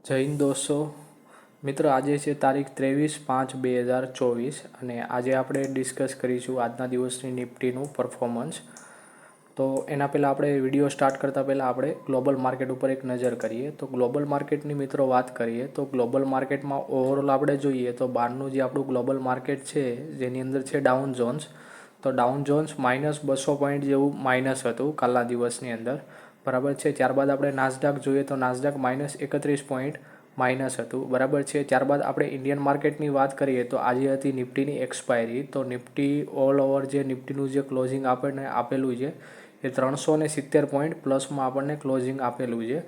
જય હિન્દ દોસ્તો. મિત્રો, આજે છે તારીખ 23/5/2024 અને આજે આપણે ડિસ્કસ કરીશું આજના દિવસની નિફ્ટીનું પરફોર્મન્સ. તો એના પહેલાં આપણે વિડીયો સ્ટાર્ટ કરતાં પહેલાં આપણે ગ્લોબલ માર્કેટ ઉપર એક નજર કરીએ. તો ગ્લોબલ માર્કેટની મિત્રો વાત કરીએ તો ગ્લોબલ માર્કેટમાં ઓવરઓલ આપણે જોઈએ તો બહારનું જે આપણું ગ્લોબલ માર્કેટ છે જેની અંદર છે ડાઉન જોન્સ. તો ડાઉન જોન્સ -200 પોઈન્ટ જેવું માઇનસ હતું કાલના દિવસની અંદર, બરાબર છે. ત્યારબાદ આપણે નાસ્ડાક જોઈએ તો નાસ્ડાક -31 પોઈન્ટ માઇનસ હતું, બરાબર છે. ત્યારબાદ આપણે ઇન્ડિયન માર્કેટની વાત કરીએ તો આજે હતી નિફ્ટીની એક્સપાયરી. તો નિફ્ટી ઓલ ઓવર જે નિફ્ટીનું જે ક્લોઝિંગ આપણને આપેલું છે એ 370 પોઈન્ટ પ્લસમાં આપણને ક્લોઝિંગ આપેલું છે,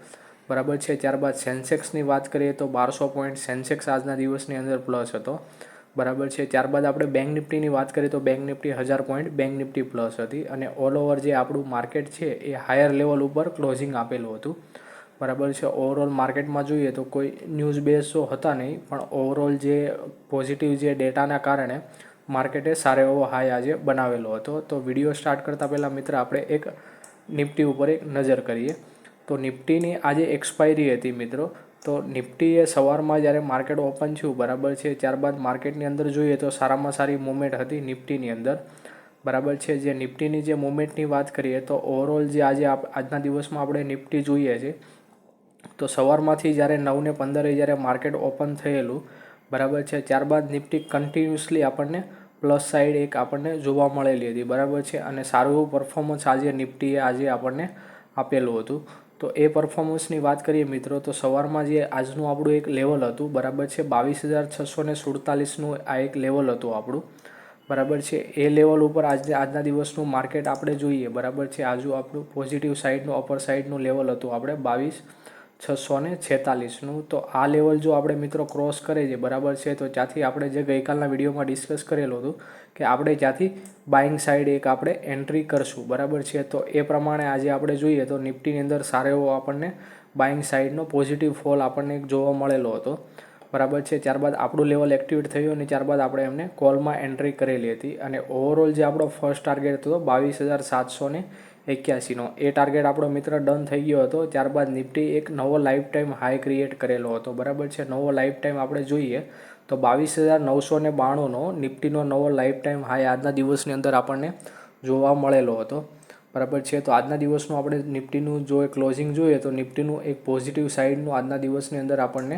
બરાબર છે. ત્યારબાદ સેન્સેક્સની વાત કરીએ તો 1200 પોઈન્ટ સેન્સેક્સ આજના દિવસની અંદર પ્લસ હતો, બરાબર છે. ત્યારબાદ આપણે બેંક નિફ્ટીની વાત કરીએ તો bank Nifty 1000 point bank Nifty plus હતી અને ઓલ ઓવર જે આપણું માર્કેટ છે એ હાયર લેવલ ઉપર ક્લોઝિંગ આપેલું હતું, બરાબર છે. ઓવરઓલ માર્કેટમાં જોઈએ તો કોઈ ન્યૂઝ બેઝ તો હતા નહીં, પણ ઓવરઓલ જે પોઝિટિવ જે ડેટાના કારણે માર્કેટે સારો એવો હાઈ આજે બનાવેલો હતો. તો વિડીયો સ્ટાર્ટ કરતાં પહેલાં મિત્ર આપણે એક નિફ્ટી ઉપર એક નજર કરીએ. તો નિફ્ટીની આજે એક્સપાયરી હતી મિત્રો. તો નિફ્ટીએ સવારમાં જ્યારે માર્કેટ ઓપન થયું, બરાબર છે, ત્યારબાદ માર્કેટની અંદર જોઈએ તો સારામાં સારી મૂવમેન્ટ હતી નિફ્ટીની અંદર, બરાબર છે. જે નિફ્ટીની જે મૂવમેન્ટની વાત કરીએ તો ઓવરઓલ જે આજના દિવસમાં આપણે નિફ્ટી જોઈએ છે તો સવારમાંથી જ્યારે 9:15 જ્યારે માર્કેટ ઓપન થયેલું, બરાબર છે, ત્યારબાદ નિફ્ટી કન્ટિન્યુઅસલી આપણને પ્લસ સાઈડ એક આપણને જોવા મળેલી હતી, બરાબર છે. અને સારું એવું પરફોર્મન્સ આજે નિફ્ટીએ આજે આપણને આપેલું હતું. તો એ પરફોર્મન્સની વાત કરીએ મિત્રો તો સવારમાં જે આજનું આપણું એક લેવલ હતું, બરાબર છે, 22,647નું આ એક લેવલ હતું આપણું, બરાબર છે. એ લેવલ ઉપર આજના દિવસનું માર્કેટ આપણે જોઈએ, બરાબર છે, આજુ આપણું પોઝિટિવ સાઈડનું અપર સાઈડનું લેવલ હતું આપણે 22,646નું. તો આ લેવલ જો આપણે મિત્રો ક્રોસ કરે છે, બરાબર છે, તો ત્યાંથી આપણે જે ગઈકાલના વિડીયોમાં ડિસ્કસ કરેલું હતું કે આપણે ત્યાંથી બાઇંગ સાઈડ એક આપણે એન્ટ્રી કરશું, બરાબર છે. તો એ પ્રમાણે આજે આપણે જોઈએ તો નિફ્ટીની અંદર સારો એવો આપણને બાઇંગ સાઈડનો પોઝિટિવ ફોલ આપણને જોવા મળેલો હતો, બરાબર છે. ત્યારબાદ આપણું લેવલ એક્ટિવેટ થયું અને ત્યારબાદ આપણે એમને કોલમાં એન્ટ્રી કરેલી હતી અને ઓવરઓલ જે આપણો ફર્સ્ટ ટાર્ગેટ હતો 22,781નો એ ટાર્ગેટ આપણો મિત્ર ડન થઈ ગયો હતો. ત્યારબાદ નિફ્ટી એક નવો લાઈફ ટાઈમ હાઈ ક્રિએટ કરેલો હતો, બરાબર છે. નવો લાઈફ ટાઈમ આપણે જોઈએ તો 22,992નો નિફ્ટીનો નવો લાઈફ ટાઈમ હાઈ આજના દિવસની અંદર આપણને જોવા મળેલો હતો, બરાબર છે. તો આજના દિવસનું આપણે નિફ્ટીનું જો ક્લોઝિંગ જોઈએ તો નિફ્ટીનું એક પોઝિટિવ સાઈડનું આજના દિવસની અંદર આપણને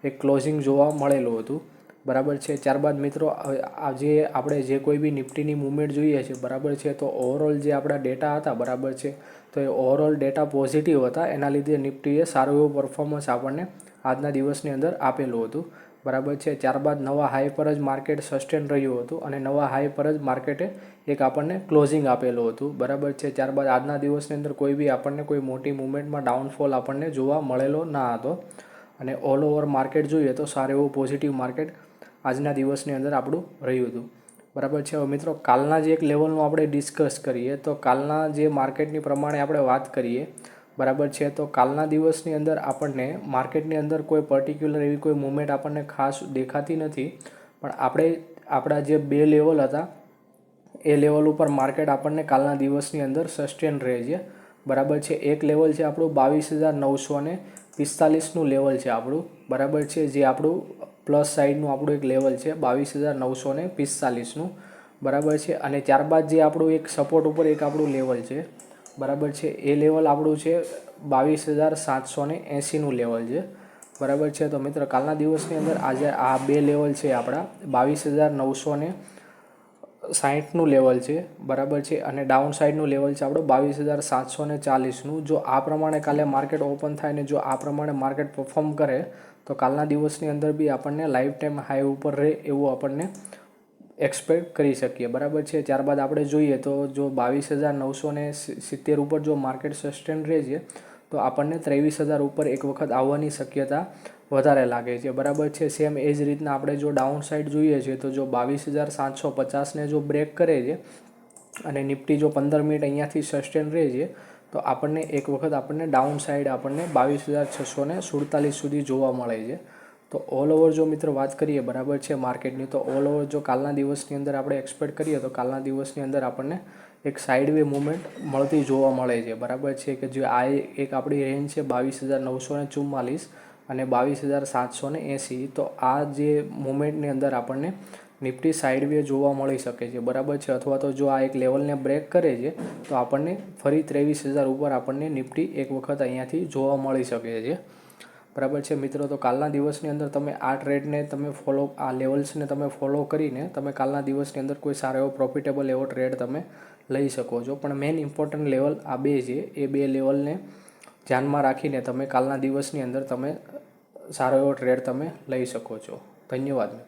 એક ક્લોઝિંગ જોવા મળેલું હતું, બરાબર છે. ત્યારબાદ મિત્રો આજે આપણે જે કોઈ બી નિફ્ટીની મૂવમેન્ટ જોઈએ છે, બરાબર છે, તો ઓવરઓલ જે આપણા ડેટા હતા, બરાબર છે, તો એ ઓવરઓલ ડેટા પોઝિટિવ હતા. એના લીધે નિફ્ટીએ સારું એવું પરફોર્મન્સ આપણને આજના દિવસની અંદર આપેલું હતું, બરાબર છે. ત્યારબાદ નવા હાઈ પર જ માર્કેટ સસ્ટેન રહ્યું હતું અને નવા હાઈ પર જ માર્કેટે એક આપણને ક્લોઝિંગ આપેલું હતું, બરાબર છે. ત્યારબાદ આજના દિવસની અંદર કોઈ બી આપણને કોઈ મોટી મૂવમેન્ટમાં ડાઉનફોલ આપણને જોવા મળેલો ના હતો અને ઓલ ઓવર માર્કેટ જોઈએ તો સારું એવું પોઝિટિવ માર્કેટ આજના દિવસની અંદર આપણું રહ્યું હતું, બરાબર છે. હવે મિત્રો કાલના જે એક લેવલનું આપણે ડિસ્કસ કરીએ તો કાલના જે માર્કેટની પ્રમાણે આપણે વાત કરીએ, બરાબર છે, તો કાલના દિવસની અંદર આપણને માર્કેટની અંદર કોઈ પર્ટિક્યુલર એવી કોઈ મૂવમેન્ટ આપણને ખાસ દેખાતી નથી, પણ આપણે આપણા જે બે લેવલ હતા એ લેવલ ઉપર માર્કેટ આપણને કાલના દિવસની અંદર સસ્ટેન રહે છે, બરાબર છે. એક લેવલ છે આપણું 22,945નું લેવલ છે આપણું, બરાબર છે, જે આપણું પ્લસ સાઈડનું આપણું એક લેવલ છે 22,945નું, બરાબર છે. અને ત્યારબાદ જે આપણું એક સપોર્ટ ઉપર એક આપણું લેવલ છે, બરાબર છે, એ લેવલ આપણું છે 22,780નું લેવલ છે, બરાબર છે. તો મિત્ર કાલના દિવસની અંદર આજે આ બે લેવલ છે આપણા 22,960નું લેવલ છે, બરાબર છે, અને ડાઉન સાઈડનું લેવલ છે આપણું 22,740નું. જો આ પ્રમાણે કાલે માર્કેટ ઓપન થાય ને જો આ પ્રમાણે માર્કેટ પરફોર્મ કરે તો કાલના દિવસની અંદર બી આપણને લાઈફ ટાઈમ હાઈ ઉપર રહે એવું આપણને એક્સપેક્ટ કરી શકીએ, બરાબર છે. ત્યારબાદ આપણે જોઈએ તો જો 22,970 ઉપર જો માર્કેટ સસ્ટેન રહે છે તો આપણને 23,000 ઉપર એક વખત આવવાની શક્યતા વધારે લાગે છે, બરાબર છે. સેમ એ જ રીતના આપણે જો ડાઉન સાઈડ જોઈએ છે તો જો 22,750ને જો બ્રેક કરે છે અને નિફ્ટી જો 15 મિનિટ અહીંયાથી સસ્ટેન રહે છે તો આપણને એક વખત આપણને ડાઉન સાઈડ આપણને 22,647 સુધી જોવા મળે છે. તો ઓલ ઓવર જો મિત્રો વાત કરીએ, બરાબર છે, માર્કેટની, તો ઓલ ઓવર જો કાલના દિવસની અંદર આપણે એક્સપેક્ટ કરીએ તો કાલના દિવસની અંદર આપણને એક સાઇડવે મૂવમેન્ટ મળતી જોવા મળે છે, બરાબર છે, કે જે આ એક આપણી રેન્જ છે 22,944, અને 22,780. તો આ જે મુમેન્ટની અંદર આપણને નિફ્ટી સાઇડવે જોવા મળી શકે છે, બરાબર છે. અથવા તો જો આ એક લેવલને બ્રેક કરે છે તો આપણને ફરી 23,000 ઉપર આપણને નિફ્ટી એક વખત અહીંયાથી જોવા મળી શકે છે, બરાબર છે મિત્રો. તો કાલના દિવસની અંદર તમે આ ટ્રેડને તમે આ લેવલ્સને તમે ફોલો કરીને તમે કાલના દિવસની અંદર કોઈ સારો એવો પ્રોફિટેબલ એવો ટ્રેડ તમે લઈ શકો છો. પણ મેઇન ઇમ્પોર્ટન્ટ લેવલ આ બે છે, એ બે લેવલને ધ્યાનમાં રાખીને તમે કાલના દિવસની અંદર તમે સારો એવો ટ્રેડ તમે લઈ શકો છો. ધન્યવાદ.